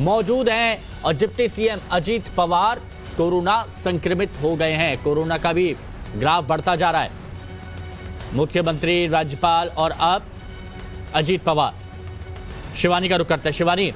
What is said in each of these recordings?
मौजूद हैं और deputy CM Ajit Pawar corona संक्रमित हो गए हैं। कोरोना का भी ग्राफ बढ़ता जा रहा है। मुख्यमंत्री, राज्यपाल और अब अजीत पवार। शिवानी का रुख करते हैं। शिवानी,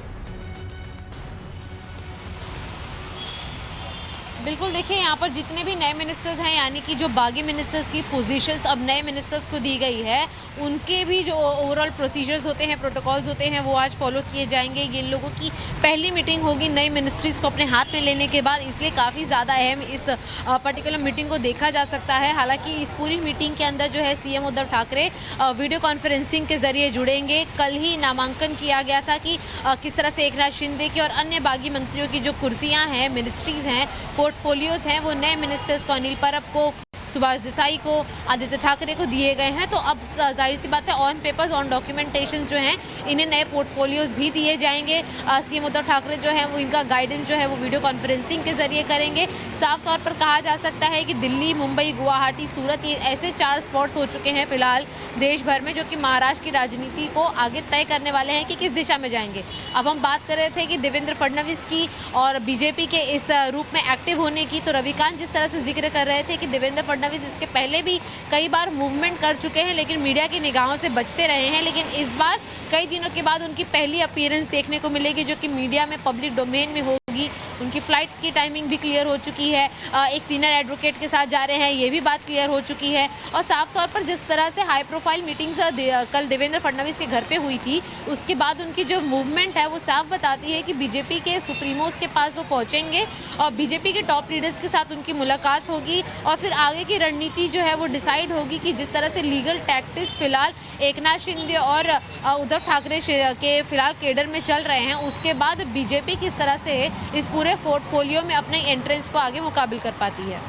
बिल्कुल, देखिए यहाँ पर जितने भी नए मिनिस्टर्स हैं, यानी कि जो बागी मिनिस्टर्स की पोजीशंस अब नए मिनिस्टर्स को दी गई है, उनके भी जो ओवरऑल प्रोसीजर्स होते हैं, प्रोटोकॉल्स होते हैं, वो आज फॉलो किए जाएंगे। ये इन लोगों की पहली मीटिंग होगी नई मिनिस्ट्रीज़ को अपने हाथ में लेने के बाद, इसलिए काफ़ी ज़्यादा अहम इस पर्टिकुलर मीटिंग को देखा जा सकता है। हालांकि इस पूरी मीटिंग के अंदर जो है CM Uddhav Thackeray video conferencing के जरिए जुड़ेंगे। कल ही नामांकन किया गया था कि किस तरह से एकनाथ शिंदे की और अन्य बागी मंत्रियों की जो कुर्सियाँ हैं, मिनिस्ट्रीज़ हैं, पोर्टफोलियोज हैं, वो नए मिनिस्टर्स को, अनिल परब को, सुभाष देसाई को, आदित्य ठाकरे को दिए गए हैं। तो अब जाहिर सी बात है ऑन पेपर्स, ऑन डॉक्यूमेंटेशन जो हैं, इन्हें नए पोर्टफोलियोज भी दिए जाएंगे। सीएम उद्धव ठाकरे जो है वो इनका गाइडेंस जो है वो वीडियो कॉन्फ्रेंसिंग के जरिए करेंगे। साफ तौर पर कहा जा सकता है कि दिल्ली, मुंबई, गुवाहाटी, सूरत, ये ऐसे 4 स्पॉट्स हो चुके हैं फिलहाल देश भर में, जो कि महाराष्ट्र की राजनीति को आगे तय करने वाले हैं कि किस दिशा में जाएंगे। अब हम बात कर रहे थे कि देवेंद्र फडणवीस की और बीजेपी के इस रूप में एक्टिव होने की, तो रविकांत जिस तरह से जिक्र कर रहे थे कि देवेंद्र फडणवीस इसके पहले भी कई बार मूवमेंट कर चुके हैं, लेकिन मीडिया की निगाहों से बचते रहे हैं। लेकिन इस बार कई दिनों के बाद उनकी पहली अपीयरेंस देखने को मिलेगी, जो कि मीडिया में, पब्लिक डोमेन में होगी। उनकी फ्लाइट की टाइमिंग भी क्लियर हो चुकी है। एक सीनियर एडवोकेट के साथ जा रहे हैं, ये भी बात क्लियर हो चुकी है। और साफ तौर पर जिस तरह से हाई प्रोफाइल मीटिंग्स कल देवेंद्र फडणवीस के घर पे हुई थी, उसके बाद उनकी जो मूवमेंट है वो साफ बताती है कि बीजेपी के सुप्रीमोस के पास वो पहुंचेंगे और बीजेपी के टॉप लीडर्स के साथ उनकी मुलाकात होगी और फिर आगे की रणनीति जो है वो डिसाइड होगी कि जिस तरह से लीगल टैक्टिक्स फिलहाल एकनाथ शिंदे और उद्धव ठाकरे के फिलहाल केडर में चल रहे हैं, उसके बाद बीजेपी किस तरह से इस पूरे पोर्टफोलियो में अपने एंट्रेंस को आगे मुकाबिल कर पाती है।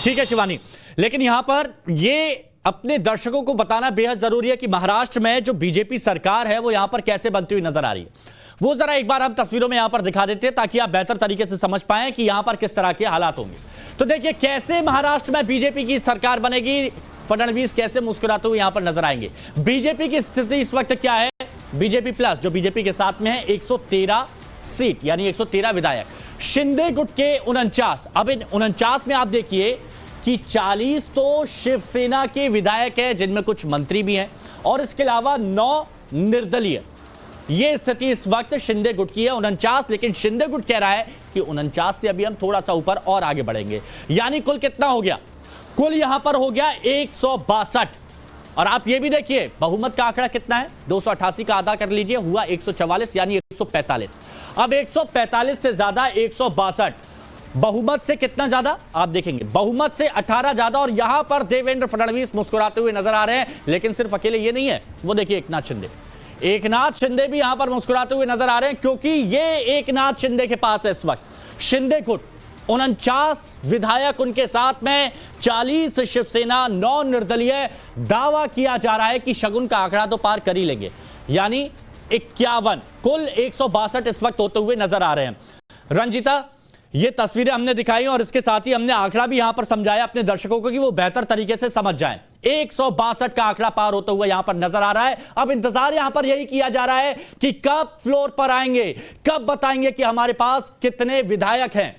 ठीक है शिवानी, लेकिन यहां पर ये अपने दर्शकों को बताना बेहद जरूरी है कि महाराष्ट्र में जो बीजेपी सरकार है वो यहां पर कैसे बनती हुई नजर आ रही है। वो जरा एक बार हम तस्वीरों में यहां पर दिखा देते हैं ताकि आप बेहतर तरीके से समझ पाएं कि यहां पर किस तरह के हालात होंगे। तो देखिए कैसे महाराष्ट्र में बीजेपी की सरकार बनेगी, फडणवीस कैसे मुस्कुराते हुए यहां पर नजर आएंगे। बीजेपी की स्थिति इस वक्त क्या है, बीजेपी प्लस जो बीजेपी के साथ में है 113 सीट यानी 113 विधायक, शिंदे गुट के 49। अब इन 49 में आप देखिए कि 40 तो शिवसेना के विधायक हैं जिनमें कुछ मंत्री भी हैं और इसके अलावा 9 निर्दलीय। यह स्थिति इस वक्त शिंदे गुट की है 49, लेकिन शिंदे गुट कह रहा है कि 49 से अभी हम थोड़ा सा ऊपर और आगे बढ़ेंगे। यानी कुल कितना हो गया, कुल यहां पर हो गया 162। और आप ये भी देखिए बहुमत का आंकड़ा कितना है, 288 का आधा कर लीजिए, हुआ 144 यानी 145। अब 145 से ज्यादा 162, बहुमत से कितना ज्यादा आप देखेंगे, बहुमत से 18 ज्यादा। और यहां पर देवेंद्र फडणवीस मुस्कुराते हुए नजर आ रहे हैं। लेकिन सिर्फ अकेले ये नहीं है, वो देखिए एकनाथ शिंदे भी यहां पर मुस्कुराते हुए नजर आ रहे हैं, क्योंकि ये एकनाथ शिंदे के पास है इस वक्त शिंदे गुट 49 विधायक, उनके साथ में 40 शिवसेना, 9 निर्दलीय। दावा किया जा रहा है कि शगुन का आंकड़ा तो पार कर ही लेंगे, यानी 51, कुल 162 इस वक्त होते हुए नजर आ रहे हैं। रंजीता, ये तस्वीरें हमने दिखाई और इसके साथ ही हमने आंकड़ा भी यहां पर समझाया अपने दर्शकों को कि वो बेहतर तरीके से समझ जाएं। 162 का आंकड़ा पार होता हुआ यहां पर नजर आ रहा है। अब इंतजार यहां पर यही किया जा रहा है कि कब फ्लोर पर आएंगे, कब बताएंगे कि हमारे पास कितने विधायक हैं।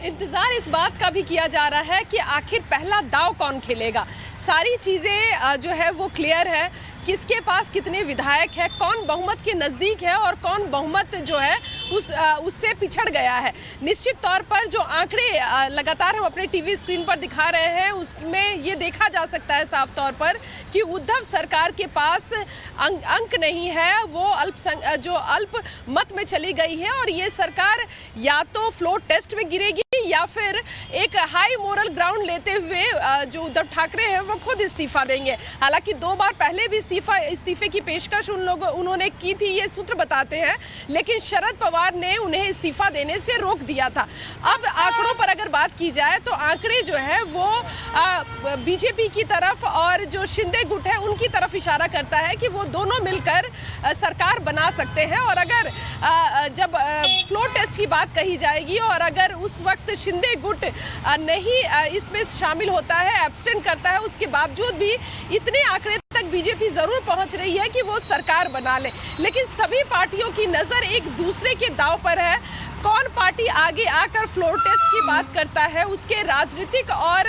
इंतजार इस बात का भी किया जा रहा है कि आखिर पहला दांव कौन खेलेगा। सारी चीज़ें जो है वो क्लियर है, किसके पास कितने विधायक है, कौन बहुमत के नज़दीक है और कौन बहुमत जो है उससे पिछड़ गया है। निश्चित तौर पर जो आंकड़े लगातार हम अपने टीवी स्क्रीन पर दिखा रहे हैं, उसमें ये देखा जा सकता है साफ तौर पर कि उद्धव सरकार के पास अंक नहीं है, वो अल्प मत में चली गई है और ये सरकार या तो फ्लोर टेस्ट में गिरेगी या फिर एक हाई मोरल ग्राउंड लेते हुए जो उद्धव ठाकरे हैं वो खुद इस्तीफा देंगे। हालांकि 2 बार पहले भी इस्तीफे की पेशकश उन्होंने की थी, ये सूत्र बताते हैं, लेकिन शरद पवार ने उन्हें इस्तीफा देने से रोक दिया था। अब आंकड़ों पर अगर बात की जाए तो आंकड़े जो है वो बीजेपी की तरफ और जो शिंदे गुट है उनकी तरफ इशारा करता है कि वो दोनों मिलकर सरकार बना सकते हैं। और अगर जब फ्लोर टेस्ट की बात कही जाएगी और अगर उस वक्त शिंदे गुट नहीं इसमें शामिल होता है, एब्सटेंट करता है, उसके बावजूद भी इतने आंकड़े तक बीजेपी जरूर पहुंच रही है कि वो सरकार बना ले, लेकिन सभी पार्टियों की नजर एक दूसरे के दांव पर है। कौन पार्टी आगे आकर फ्लोर टेस्ट की बात करता है, उसके राजनीतिक और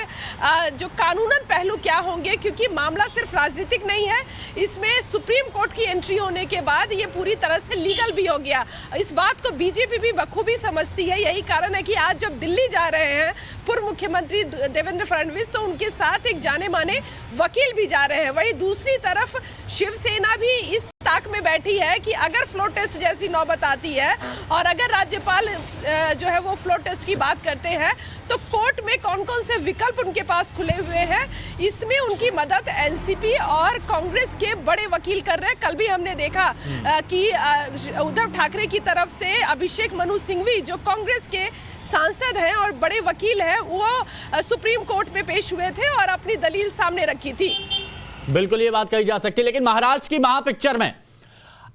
जो कानूनन पहलू क्या होंगे, क्योंकि मामला सिर्फ राजनीतिक नहीं है, इसमें सुप्रीम कोर्ट की एंट्री होने के बाद ये पूरी तरह से लीगल भी हो गया। इस बात को बीजेपी भी बखूबी समझती है। यही कारण है कि आज जब दिल्ली जा रहे हैं पूर्व मुख्यमंत्री देवेंद्र फडणवीस, तो उनके साथ एक जाने माने वकील भी जा रहे हैं। वहीं दूसरी तरफ शिवसेना भी इस ताक में बैठी है कि अगर फ्लोर टेस्ट जैसी नौबत आती है और अगर राज्यपाल जो है वो फ्लोर टेस्ट की बात करते हैं, तो कोर्ट में कौन कौन से विकल्प उनके पास खुले हुए हैं, इसमें उनकी मदद एनसीपी और कांग्रेस के बड़े वकील कर रहे हैं। कल भी हमने देखा कि उद्धव ठाकरे की तरफ से अभिषेक मनु सिंघवी, जो कांग्रेस के सांसद हैं और बड़े वकील हैं, वो सुप्रीम कोर्ट में पेश हुए थे और अपनी दलील सामने रखी थी। बिल्कुल ये बात कही जा सकती है, लेकिन महाराष्ट्र की महापिक्चर में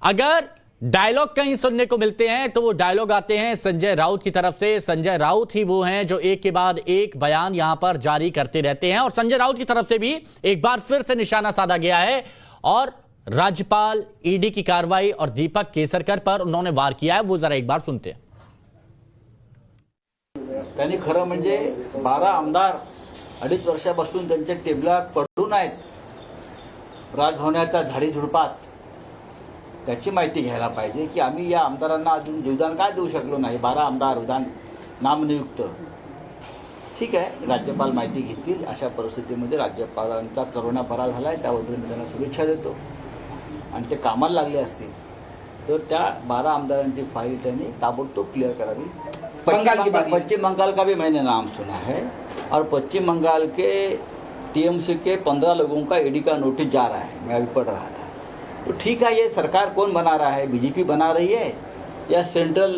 अगर डायलॉग कहीं सुनने को मिलते हैं तो वो डायलॉग आते हैं संजय राउत की तरफ से। संजय राउत ही वो हैं जो एक के बाद एक बयान यहां पर जारी करते रहते हैं, और संजय राउत की तरफ से भी एक बार फिर से निशाना साधा गया है और राज्यपाल, ईडी की कार्रवाई और दीपक केसरकर पर उन्होंने वार किया है। वो जरा एक बार सुनते हैं। त्यांनी खरं म्हणजे 12 आमदार 2.5 वर्षापासून त्यांच्या टेबलावर पडून आहेत राजभवनाच्या झाडीझुडपात, त्याची माहिती घ्यायला पाहिजे की आम्ही या आमदारांना अजून जीवदान काय देऊ शकलो नाही। 12 आमदार विधान नामनियुक्त, ठीक आहे, राज्यपाल माहिती घेतील। अशा परिस्थितीमध्ये राज्यपालांचा करोना बरा झालाय, त्याबद्दल मी त्यांना शुभेच्छा देतो, आणि ते कामाला लागले असतील तर त्या 12 आमदारांची फाईल त्यांनी ताबडतोब क्लियर करावी। पश्चिम बंगाल का भी मैंने नाम सुना है और पश्चिम बंगाल के टीएमसी के 15 लोगों का ईडी का नोटिस जा रहा है, मैं अभी पढ़ रहा था। तो ठीक है, ये सरकार कौन बना रहा है, बीजेपी बना रही है या सेंट्रल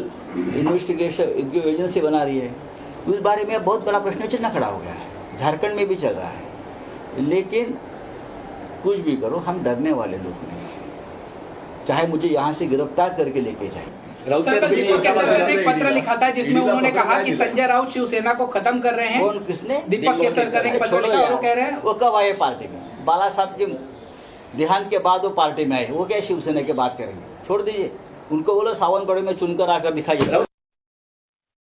इन्वेस्टिगेशन एजेंसी बना रही है, उस बारे में बहुत बड़ा प्रश्न चिन्ह खड़ा हो गया है। झारखंड में भी चल रहा है, लेकिन कुछ भी करो हम डरने वाले लोग नहीं हैं, चाहे मुझे यहाँ से गिरफ्तार करके लेके जाए। दीपक केसरकर ने एक पत्र लिखा था जिसमें उन्होंने कहा कि संजय राउत शिवसेना को खत्म कर रहे हैं। कौन, किसने? दीपक केसरकर ने एक पत्र लिखा और वो कह रहे हैं वो कब आए पार्टी में, बाला साहब के देहांत के बाद वो पार्टी में आए, वो क्या शिवसेना की बात करेंगे, छोड़ दीजिए उनको, बोलो सावनगढ़ में चुनकर आकर दिखाइए।